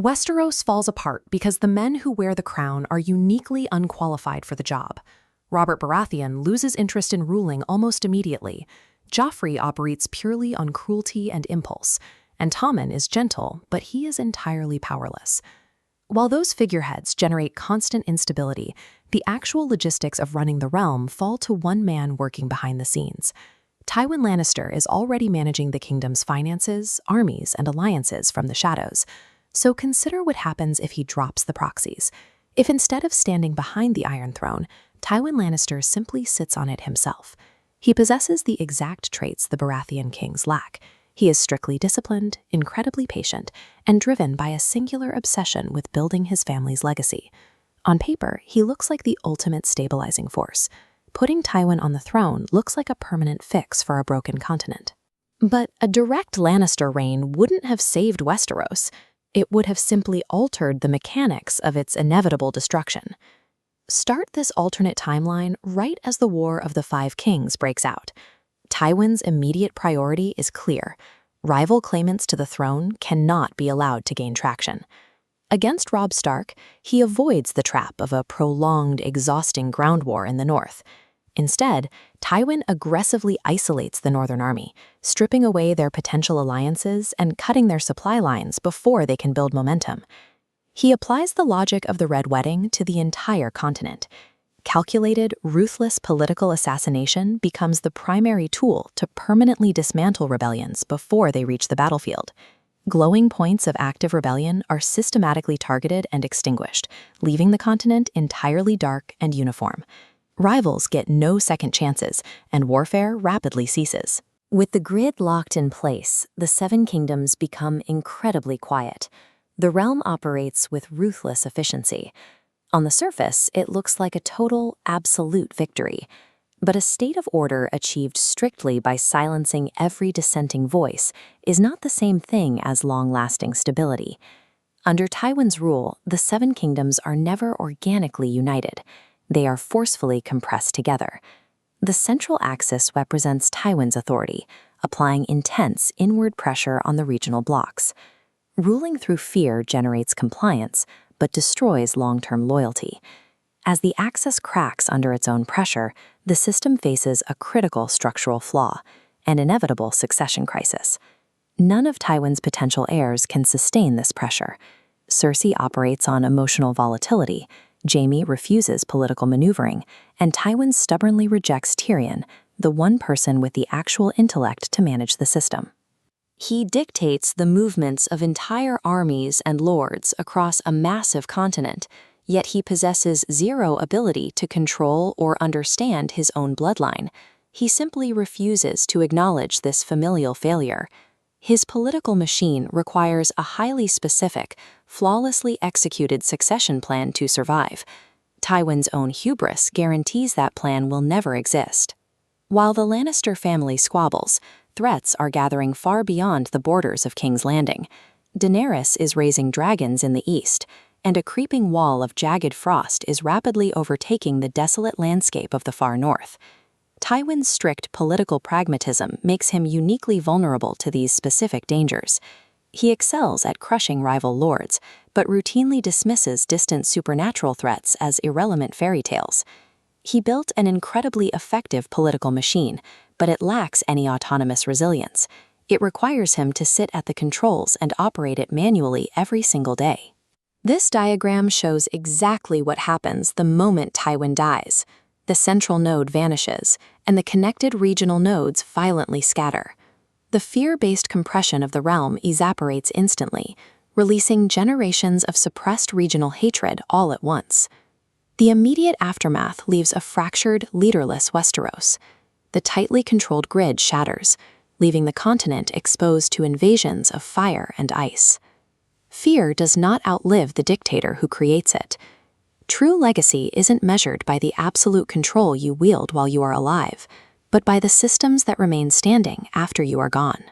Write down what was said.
Westeros falls apart because the men who wear the crown are uniquely unqualified for the job. Robert Baratheon loses interest in ruling almost immediately. Joffrey operates purely on cruelty and impulse, and Tommen is gentle, but he is entirely powerless. While those figureheads generate constant instability, the actual logistics of running the realm fall to one man working behind the scenes. Tywin Lannister is already managing the kingdom's finances, armies, and alliances from the shadows. So consider what happens if he drops the proxies. If instead of standing behind the Iron Throne, Tywin Lannister simply sits on it himself. He possesses the exact traits the Baratheon kings lack. He is strictly disciplined, incredibly patient, and driven by a singular obsession with building his family's legacy. On paper, he looks like the ultimate stabilizing force. Putting Tywin on the throne looks like a permanent fix for a broken continent. But a direct Lannister reign wouldn't have saved Westeros. It would have simply altered the mechanics of its inevitable destruction. Start this alternate timeline right as the War of the Five Kings breaks out. Tywin's immediate priority is clear. Rival claimants to the throne cannot be allowed to gain traction. Against Robb Stark, he avoids the trap of a prolonged, exhausting ground war in the north. Instead, Tywin aggressively isolates the Northern Army, stripping away their potential alliances and cutting their supply lines before they can build momentum. He applies the logic of the Red Wedding to the entire continent. Calculated, ruthless political assassination becomes the primary tool to permanently dismantle rebellions before they reach the battlefield. Glowing points of active rebellion are systematically targeted and extinguished, leaving the continent entirely dark and uniform. Rivals get no second chances, and warfare rapidly ceases. With the grid locked in place, the Seven Kingdoms become incredibly quiet. The realm operates with ruthless efficiency. On the surface, it looks like a total, absolute victory. But a state of order achieved strictly by silencing every dissenting voice is not the same thing as long-lasting stability. Under Tywin's rule, the Seven Kingdoms are never organically united. They are forcefully compressed together. The central axis represents Tywin's authority, applying intense inward pressure on the regional blocks. Ruling through fear generates compliance, but destroys long-term loyalty. As the axis cracks under its own pressure, the system faces a critical structural flaw, an inevitable succession crisis. None of Tywin's potential heirs can sustain this pressure. Cersei operates on emotional volatility, Jaime refuses political maneuvering, and Tywin stubbornly rejects Tyrion, the one person with the actual intellect to manage the system. He dictates the movements of entire armies and lords across a massive continent, yet he possesses zero ability to control or understand his own bloodline. He simply refuses to acknowledge this familial failure. His political machine requires a highly specific, flawlessly executed succession plan to survive. Tywin's own hubris guarantees that plan will never exist. While the Lannister family squabbles, threats are gathering far beyond the borders of King's Landing. Daenerys is raising dragons in the east, and a creeping wall of jagged frost is rapidly overtaking the desolate landscape of the far north. Tywin's strict political pragmatism makes him uniquely vulnerable to these specific dangers. He excels at crushing rival lords, but routinely dismisses distant supernatural threats as irrelevant fairy tales. He built an incredibly effective political machine, but it lacks any autonomous resilience. It requires him to sit at the controls and operate it manually every single day. This diagram shows exactly what happens the moment Tywin dies. The central node vanishes, and the connected regional nodes violently scatter. The fear-based compression of the realm evaporates instantly, releasing generations of suppressed regional hatred all at once. The immediate aftermath leaves a fractured, leaderless Westeros. The tightly controlled grid shatters, leaving the continent exposed to invasions of fire and ice. Fear does not outlive the dictator who creates it. True legacy isn't measured by the absolute control you wield while you are alive, but by the systems that remain standing after you are gone.